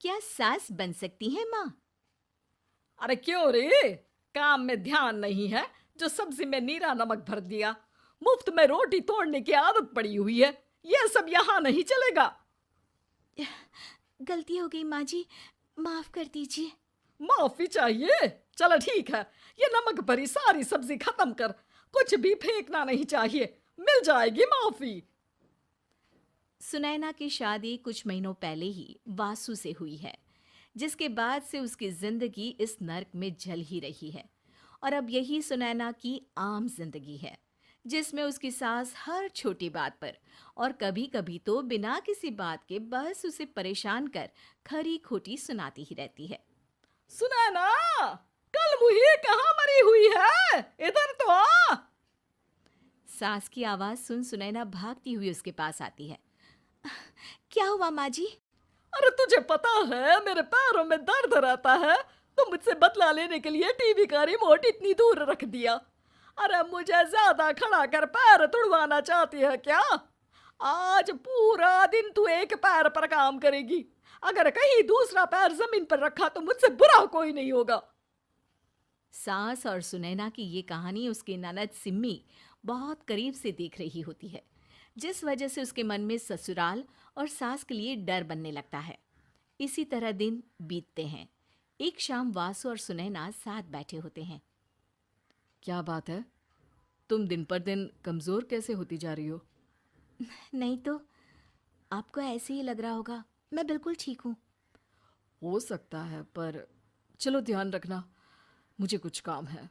क्या सास बन सकती है माँ? अरे क्यों रे? काम में ध्यान नहीं है जो सब्जी में नीरा नमक भर दिया। मुफ्त में रोटी तोड़ने की आदत पड़ी हुई है। यह सब यहाँ नहीं चलेगा। गलती हो गई माँ जी, माफ कर दीजिए। माफी चाहिए? चलो ठीक है, ये नमक भरी सारी सब्जी खत्म कर। कुछ भी फेंकना नहीं चाहिए, मिल जाएगी माफी। सुनैना की शादी कुछ महीनों पहले ही वासु से हुई है, जिसके बाद से उसकी जिंदगी इस नर्क में जल ही रही है। और अब यही सुनैना की आम जिंदगी है, जिसमें उसकी सास हर छोटी बात पर और कभी कभी तो बिना किसी बात के बस उसे परेशान कर खरी खोटी सुनाती ही रहती है। सुना ना, कल मुही कहाँ मरी हुई है? इधर तो आ। सास की आवाज सुन सुनैना भागती हुई उसके पास आती है। क्या हुआ माँ जी? अरे तुझे पता है मेरे पैरों में दर्द रहता है, तो मुझसे बदला लेने के लिए टीवी का रिमोट इतनी दूर रख दिया। अरे मुझे ज्यादा खड़ा कर पैर तुड़वाना चाहती है क्या? आज पूरा दिन तू एक पैर पर काम करेगी। अगर कहीं दूसरा पैर जमीन पर रखा तो मुझसे बुरा कोई नहीं होगा। सास और सुनैना की ये कहानी उसकी ननद सिम्मी बहुत करीब से देख रही होती है, जिस वजह से उसके मन में ससुराल और सास के लिए डर बनने लगता है। इसी तरह दिन बीतते हैं। एक शाम वासु और सुनैना साथ बैठे होते हैं। क्या बात है? तुम दिन पर दिन कमजोर कैसे होती जा रही हो? नहीं तो, आपको ऐसे ही लग रहा होगा, मैं बिल्कुल ठीक हूँ। हो सकता है, पर चलो ध्यान रखना, मुझे कुछ काम है।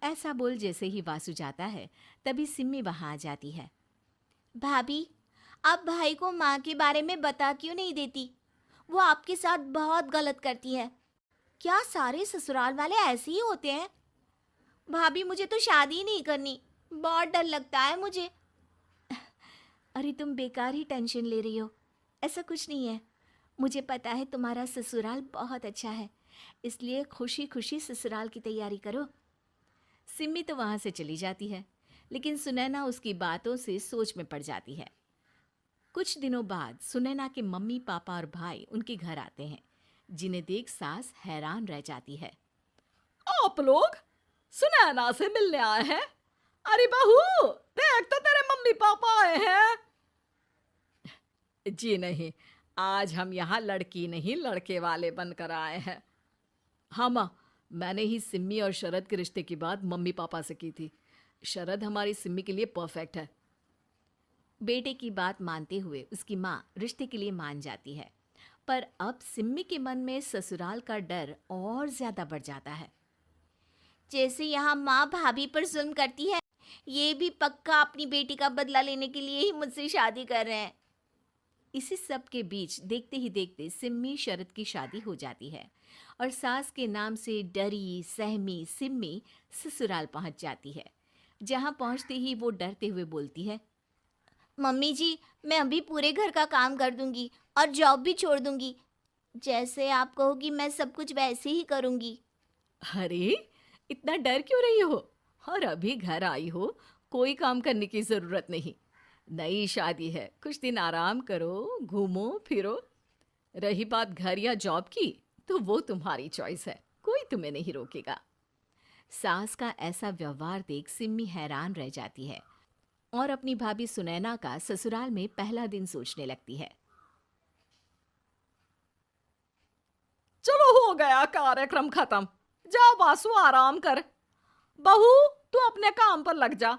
ऐसा बोल जैसे ही वासु जाता है, तभी सिम्मी वहां आ जाती है। भाभी, आप भाई को माँ के बारे में बता क्यों नहीं देती? वो आपके साथ बहुत गलत करती है। क्या सारे ससुराल वाले ऐसे ही होते हैं? भाभी, मुझे तो शादी नहीं करनी, बहुत डर लगता है मुझे। अरे तुम बेकार ही टेंशन ले रही हो, ऐसा कुछ नहीं है। मुझे पता है तुम्हारा ससुराल बहुत अच्छा है, इसलिए खुशी खुशी ससुराल की तैयारी करो। सिम्मी तो वहां से चली जाती है, लेकिन सुनैना उसकी बातों से सोच में पड़ जाती है। कुछ दिनों बाद सुनैना के मम्मी पापा और भाई उनके घर आते हैं, जिन्हें देख सास हैरान रह जाती है। आप लोग सुनैना से मिलने आए हैं? अरे बहू, देख तो तेरे मम्मी पापा आए हैं। जी नहीं, आज हम यहाँ लड़की नहीं लड़के वाले बनकर आए हैं। हाँ माँ, मैंने ही सिम्मी और शरद के रिश्ते की बात मम्मी पापा से की थी। शरद हमारी सिम्मी के लिए परफेक्ट है। बेटे की बात मानते हुए उसकी माँ रिश्ते के लिए मान जाती है, पर अब सिम्मी के मन में ससुराल का डर और ज्यादा बढ़ जाता है। जैसे यहाँ माँ भाभी पर जुल्म करती है, ये भी पक्का अपनी बेटी का बदला लेने के लिए ही मुझसे शादी कर रहे हैं। इसी सब के बीच देखते ही देखते सिम्मी शरद की शादी हो जाती है और सास के नाम से डरी सहमी सिम्मी ससुराल पहुंच जाती है। जहां पहुंचते ही वो डरते हुए बोलती है, मम्मी जी, मैं अभी पूरे घर का काम कर दूंगी और जॉब भी छोड़ दूंगी। जैसे आप कहोगी मैं सब कुछ वैसे ही करूंगी। अरे, इतना डर क्यों रही हो? और अभी घर आई हो, कोई काम करने की जरूरत नहीं। नई शादी है, कुछ दिन आराम करो, घूमो फिरो। रही बात घर या जॉब की, तो वो तुम्हारी चॉइस है, कोई तुम्हें नहीं रोकेगा। सास का ऐसा व्यवहार देख सिम्मी हैरान रह जाती है और अपनी भाभी सुनैना का ससुराल में पहला दिन सोचने लगती है। चलो हो गया कार्यक्रम खत्म। जा वासु, आराम कर। बहू, तू अपने काम पर लग जा।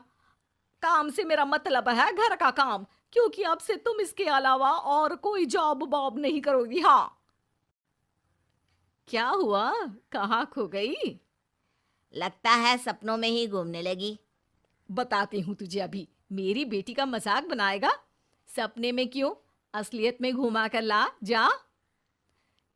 काम से मेरा मतलब है घर का काम, क्योंकि अब से तुम इसके अलावा और कोई जॉब बॉब नहीं करोगी। हाँ। क्या हुआ, कहाँ खो गई? लगता है सपनों में ही घूमने लगी। बताती हूँ तुझे अभी। मेरी बेटी का मजाक बनाएगा? सपने में क्यों, असलियत में घुमा कर ला जा।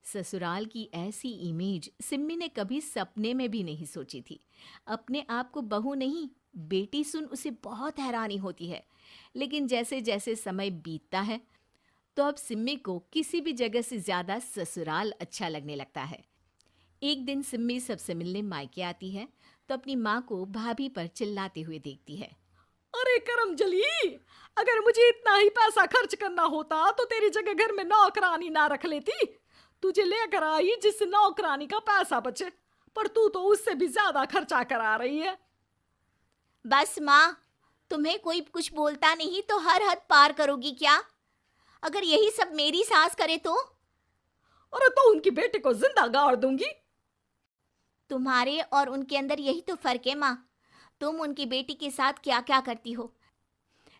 ससुराल की ऐसी इमेज सिम्मी ने कभी सपने में भी नहीं सोची थी। अपने आप को बहू नहीं, बेटी सुन उसे बहुत हैरानी होती है। लेकिन जैसे जैसे समय बीतता है, तो अब सिम्मी को किसी भी जगह से ज्यादा ससुराल अच्छा लगने लगता है। एक दिन सिम्मी सबसे मिलने मायके आती है, तो अपनी माँ को भाभी पर चिल्लाते हुए देखती है। अरे करम जली, अगर मुझे इतना ही पैसा खर्च करना होता तो तेरी जगह घर में नौकरानी ना रख लेती। तुझे लेकर आई जिस नौकरानी का पैसा बचे, पर तू तो उससे भी ज्यादा खर्चा करा रही है। बस माँ, तुम्हें कोई कुछ बोलता नहीं तो हर हद पार करोगी क्या? अगर यही सब मेरी सास करे तो? अरे तो उनकी बेटी को जिंदा गाड़ दूंगी। तुम्हारे और उनके अंदर यही तो फर्क है माँ। तुम उनकी बेटी के साथ क्या क्या करती हो,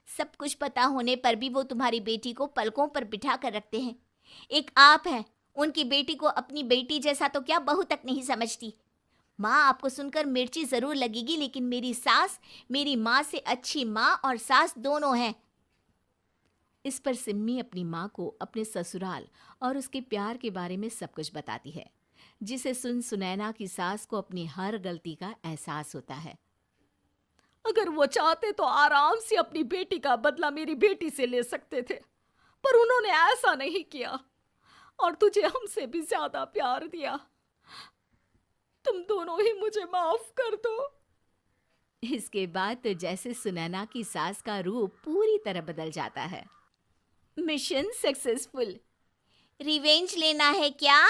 सब कुछ पता होने पर भी वो तुम्हारी बेटी को पलकों पर बिठा कर रखते हैं। एक आप हैं, उनकी बेटी को अपनी बेटी जैसा तो क्या बहू तक नहीं समझती। माँ, आपको सुनकर मिर्ची जरूर लगेगी, लेकिन मेरी सास मेरी माँ से अच्छी माँ और सास दोनों हैं। इस पर सिम्मी अपनी माँ को अपने ससुराल और उसके प्यार के बारे में सब कुछ बताती है, जिसे सुन सुनैना की सास को अपनी हर गलती का एहसास होता है। अगर वो चाहते तो आराम से अपनी बेटी का बदला मेरी बेटी से ले सकते थे, पर उन्होंने ऐसा नहीं किया और तुझे हमसे भी ज्यादा प्यार दिया। तुम दोनों ही मुझे माफ कर दो। इसके बाद तो जैसे सुनैना की सास का रूप पूरी तरह बदल जाता है। Mission successful. रिवेंज लेना है क्या?